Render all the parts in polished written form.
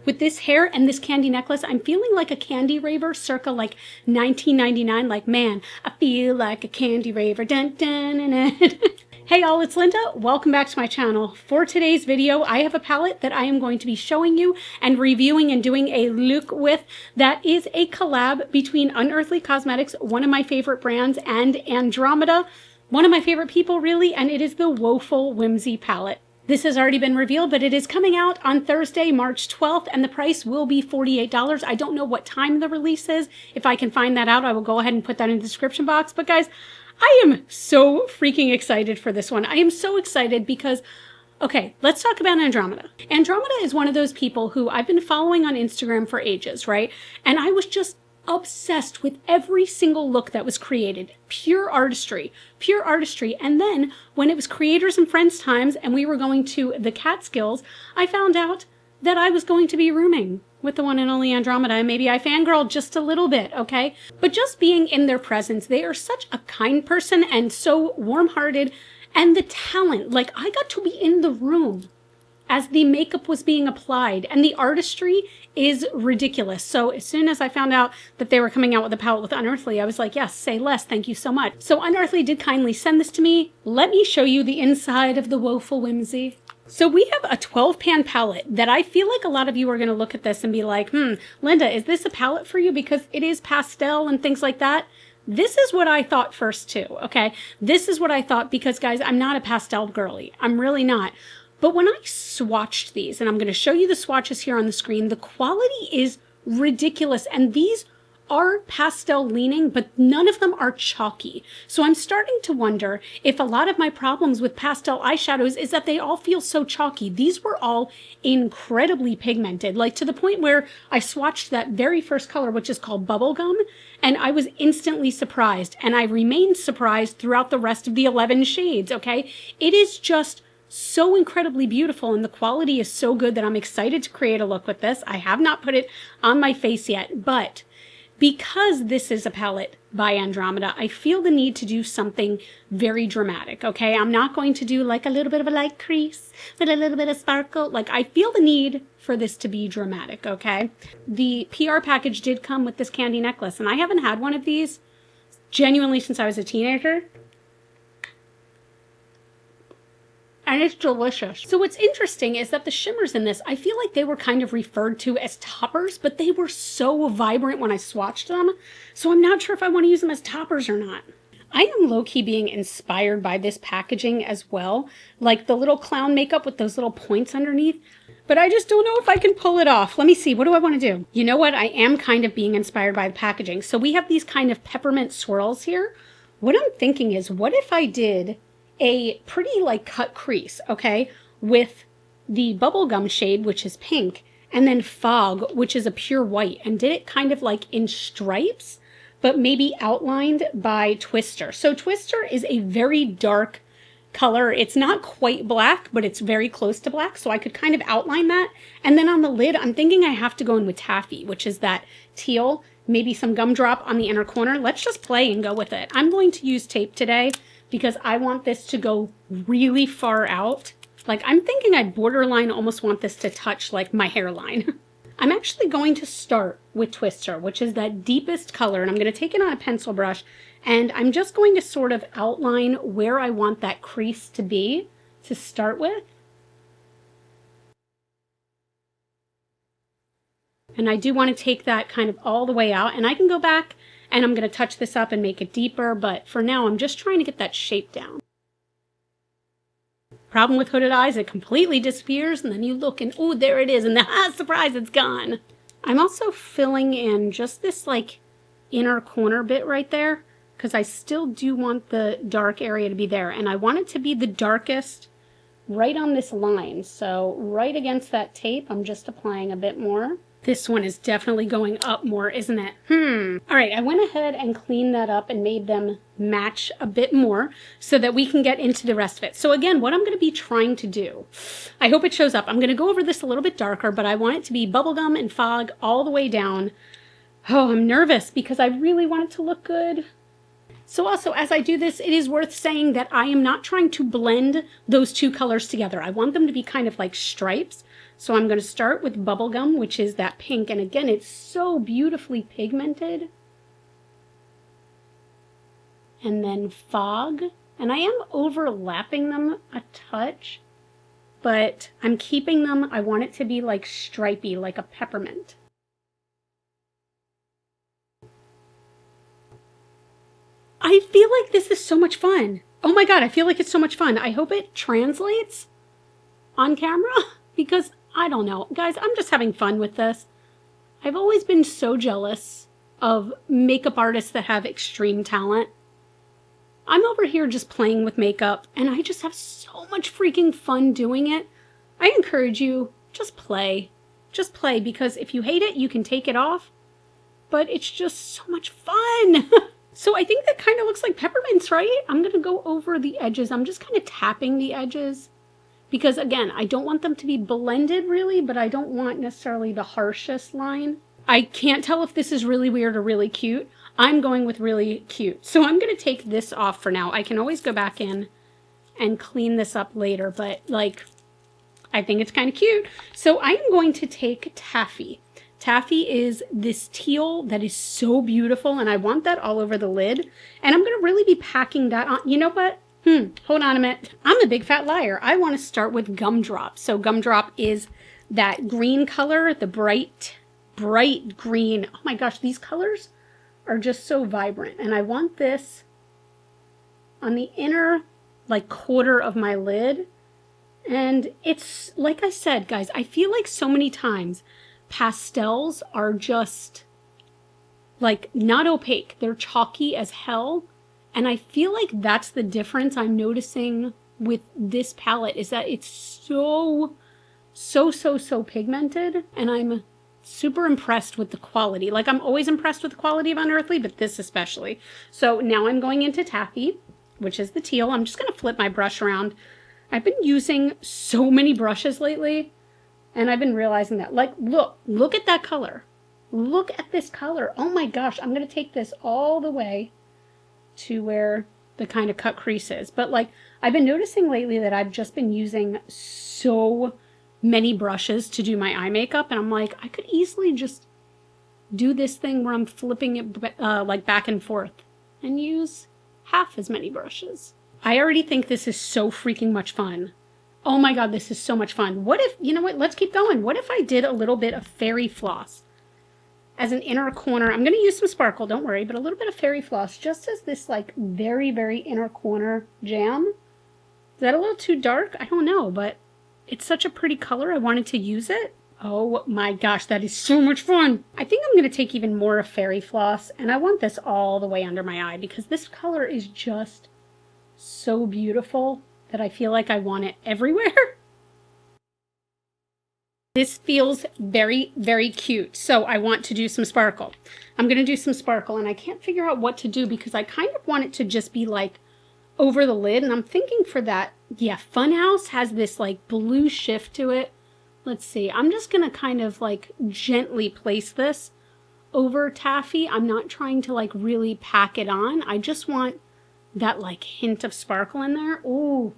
With this hair and this candy necklace, I'm feeling like a candy raver circa like 1999. Like, man, I feel like a candy raver. Dun, dun, dun, dun. Hey all, it's Linda. Welcome back to my channel. For today's video, I have a palette that I am going to be showing you and reviewing and doing a look with that is a collab between Unearthly Cosmetics, one of my favorite brands, and Andromeda, one of my favorite people really, and it is the Woeful Whimsy palette. This has already been revealed, but it is coming out on Thursday, March 12th, and the price will be $48. I don't know what time the release is. If I can find that out, I will go ahead and put that in the description box. But guys, I am so freaking excited for this one. I am so excited because, okay, let's talk about Andromeda. Andromeda is one of those people who I've been following on Instagram for ages, right? And I was just obsessed with every single look that was created. Pure artistry, pure artistry. And then when it was creators and friends times and we were going to the Catskills, I found out that I was going to be rooming with the one and only Andromeda, and maybe I fangirled just a little bit, okay? But just being in their presence, they are such a kind person and so warm-hearted, and the talent, like I got to be in the room as the makeup was being applied, and the artistry is ridiculous. So as soon as I found out that they were coming out with a palette with Unearthly, I was like, yes, say less, thank you so much. So Unearthly did kindly send this to me. Let me show you the inside of the Woeful Whimsy. So we have a 12-pan palette that I feel like a lot of you are going to look at this and be like, Linda, is this a palette for you? Because it is pastel and things like that. This is what I thought first too, okay? This is what I thought because, guys, I'm not a pastel girly. I'm really not. But when I swatched these, and I'm going to show you the swatches here on the screen, the quality is ridiculous. And these are pastel leaning, but none of them are chalky. So I'm starting to wonder if a lot of my problems with pastel eyeshadows is that they all feel so chalky. These were all incredibly pigmented, like to the point where I swatched that very first color, which is called Bubblegum, and I was instantly surprised. And I remained surprised throughout the rest of the 11 shades, okay? It is just so incredibly beautiful, and the quality is so good that I'm excited to create a look with this. I have not put it on my face yet, but because this is a palette by Andromeda, I feel the need to do something very dramatic, okay? I'm not going to do like a little bit of a light crease with a little bit of sparkle. Like, I feel the need for this to be dramatic, okay? The PR package did come with this candy necklace, and I haven't had one of these genuinely since I was a teenager. And it's delicious. So what's interesting is that the shimmers in this, I feel like they were kind of referred to as toppers, but they were so vibrant when I swatched them. So I'm not sure if I want to use them as toppers or not. I am low-key being inspired by this packaging as well. Like the little clown makeup with those little points underneath. But I just don't know if I can pull it off. Let me see. What do I want to do? You know what? I am kind of being inspired by the packaging. So we have these kind of peppermint swirls here. What I'm thinking is, what if I did a pretty like cut crease, okay, with the bubblegum shade, which is pink, and then fog, which is a pure white, and did it kind of like in stripes, but maybe outlined by Twister. So Twister is a very dark color. It's not quite black, but it's very close to black, so I could kind of outline that. And then on the lid, I'm thinking I have to go in with Taffy, which is that teal, maybe some gumdrop on the inner corner. Let's just play and go with it. I'm going to use tape today because I want this to go really far out. Like, I'm thinking I borderline almost want this to touch like my hairline. I'm actually going to start with Twister, which is that deepest color, and I'm going to take it on a pencil brush, and I'm just going to sort of outline where I want that crease to be to start with. And I do want to take that kind of all the way out, and I can go back and I'm going to touch this up and make it deeper, but for now I'm just trying to get that shape down. Problem with hooded eyes, it completely disappears, and then you look and oh, there it is, and surprise, it's gone. I'm also filling in just this like inner corner bit right there, because I still do want the dark area to be there, and I want it to be the darkest right on this line. So right against that tape, I'm just applying a bit more. This one is definitely going up more, isn't it? All right, I went ahead and cleaned that up and made them match a bit more so that we can get into the rest of it. So again, what I'm going to be trying to do, I hope it shows up. I'm going to go over this a little bit darker, but I want it to be bubblegum and fog all the way down. Oh, I'm nervous because I really want it to look good. So also, as I do this, it is worth saying that I am not trying to blend those two colors together. I want them to be kind of like stripes. So I'm going to start with Bubblegum, which is that pink. And again, it's so beautifully pigmented. And then Fog. And I am overlapping them a touch, but I'm keeping them. I want it to be like stripy, like a peppermint. I feel like this is so much fun. Oh my God, I feel like it's so much fun. I hope it translates on camera because I don't know. Guys, I'm just having fun with this. I've always been so jealous of makeup artists that have extreme talent. I'm over here just playing with makeup and I just have so much freaking fun doing it. I encourage you, just play. Just play, because if you hate it, you can take it off. But it's just so much fun. So I think that kind of looks like peppermints, right? I'm going to go over the edges. I'm just kind of tapping the edges. Because again, I don't want them to be blended really, but I don't want necessarily the harshest line. I can't tell if this is really weird or really cute. I'm going with really cute. So I'm going to take this off for now. I can always go back in and clean this up later, but like, I think it's kind of cute. So I'm going to take Taffy. Taffy is this teal that is so beautiful, and I want that all over the lid. And I'm going to really be packing that on. You know what? Hold on a minute. I'm a big fat liar. I want to start with Gumdrop. So Gumdrop is that green color, the bright green. Oh my gosh, these colors are just so vibrant. And I want this on the inner like quarter of my lid. And it's like I said, guys, I feel like so many times pastels are just like not opaque. They're chalky as hell. And I feel like that's the difference I'm noticing with this palette, is that it's so pigmented, and I'm super impressed with the quality. Like, I'm always impressed with the quality of Unearthly, but this especially. So now I'm going into Taffy, which is the teal. I'm just going to flip my brush around. I've been using so many brushes lately, and I've been realizing that. Like, look at that color. Look at this color. Oh my gosh, I'm going to take this all the way to where the kind of cut crease is. But like, I've been noticing lately that I've just been using so many brushes to do my eye makeup, and I'm like, I could easily just do this thing where I'm flipping it like back and forth and use half as many brushes. I already think this is so freaking much fun. Oh my God, this is so much fun. What if, you know what, let's keep going. What if I did a little bit of fairy floss as an inner corner? I'm going to use some sparkle, don't worry, but a little bit of fairy floss just as this like very, very inner corner jam. Is that a little too dark? I don't know, but it's such a pretty color. I wanted to use it. Oh my gosh, that is so much fun. I think I'm going to take even more of fairy floss, and I want this all the way under my eye because this color is just so beautiful that I feel like I want it everywhere. This feels very, very cute. So I want to do some sparkle. I'm going to do some sparkle, and I can't figure out what to do because I kind of want it to just be like over the lid. And I'm thinking for that, yeah, Funhouse has this like blue shift to it. Let's see. I'm just going to kind of like gently place this over Taffy. I'm not trying to like really pack it on. I just want that like hint of sparkle in there. Ooh.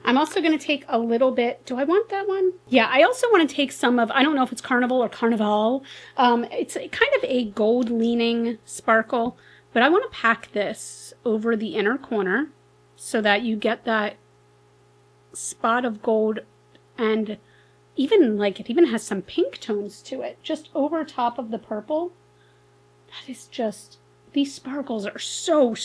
I'm also going to take a little bit. Do I want that one? Yeah, I also want to take some of, I don't know if it's Carnival or Carnival. It's kind of a gold leaning sparkle, but I want to pack this over the inner corner so that you get that spot of gold, and even like it even has some pink tones to it just over top of the purple. That is just, these sparkles are so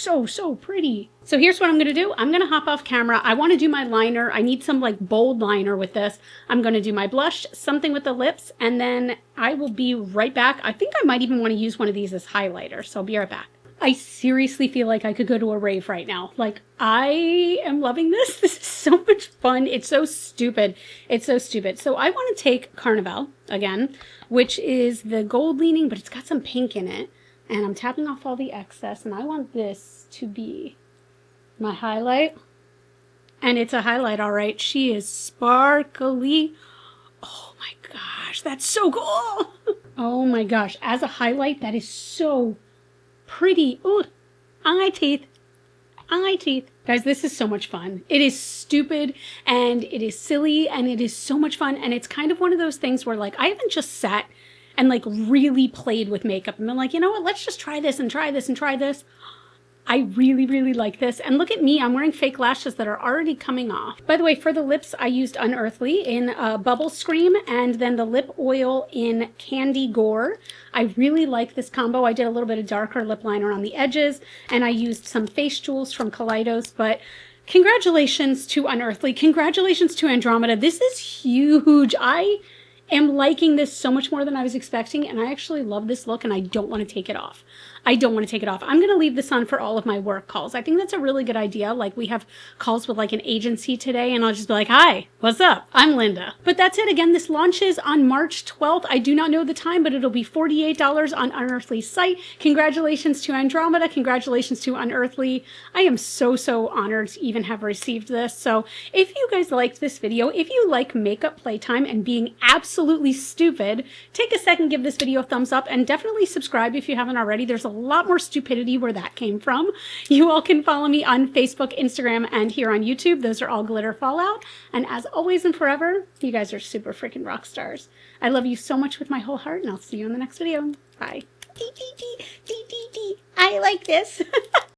pretty. So here's what I'm going to do. I'm going to hop off camera. I want to do my liner. I need some like bold liner with this. I'm going to do my blush, something with the lips, and then I will be right back. I think I might even want to use one of these as highlighter. So I'll be right back. I seriously feel like I could go to a rave right now. Like, I am loving this. This is so much fun. It's so stupid. It's so stupid. So I want to take Carnival again, which is the gold leaning, but it's got some pink in it. And I'm tapping off all the excess, and I want this to be my highlight. And it's a highlight, all right. She is sparkly. Oh my gosh, that's so cool. Oh my gosh, as a highlight, that is so pretty. Ooh, eye teeth. Eye teeth. Guys, this is so much fun. It is stupid and it is silly and it is so much fun. And it's kind of one of those things where like, I haven't just sat and like really played with makeup and been like, you know what, let's just try this and try this and try this. I really, really like this. And look at me, I'm wearing fake lashes that are already coming off. By the way, for the lips, I used Unearthly in Bubble Scream and then the lip oil in Candy Gore. I really like this combo. I did a little bit of darker lip liner on the edges and I used some face jewels from Kaleidos, but congratulations to Unearthly. Congratulations to Andromeda. This is huge. I am liking this so much more than I was expecting, and I actually love this look, and I don't want to take it off. I don't want to take it off. I'm going to leave this on for all of my work calls. I think that's a really good idea. Like, we have calls with like an agency today, and I'll just be like, hi, what's up? I'm Linda. But that's it. Again, this launches on March 12th. I do not know the time, but it'll be $48 on Unearthly's site. Congratulations to Andromeda. Congratulations to Unearthly. I am so, so honored to even have received this. So if you guys liked this video, if you like makeup playtime and being absolutely stupid, take a second, give this video a thumbs up, and definitely subscribe if you haven't already. There's a lot more stupidity where that came from. You all can follow me on Facebook, Instagram, and here on YouTube. Those are all Glitter Fallout. And as always and forever, you guys are super freaking rock stars. I love you so much with my whole heart, and I'll see you in the next video. Bye. I like this.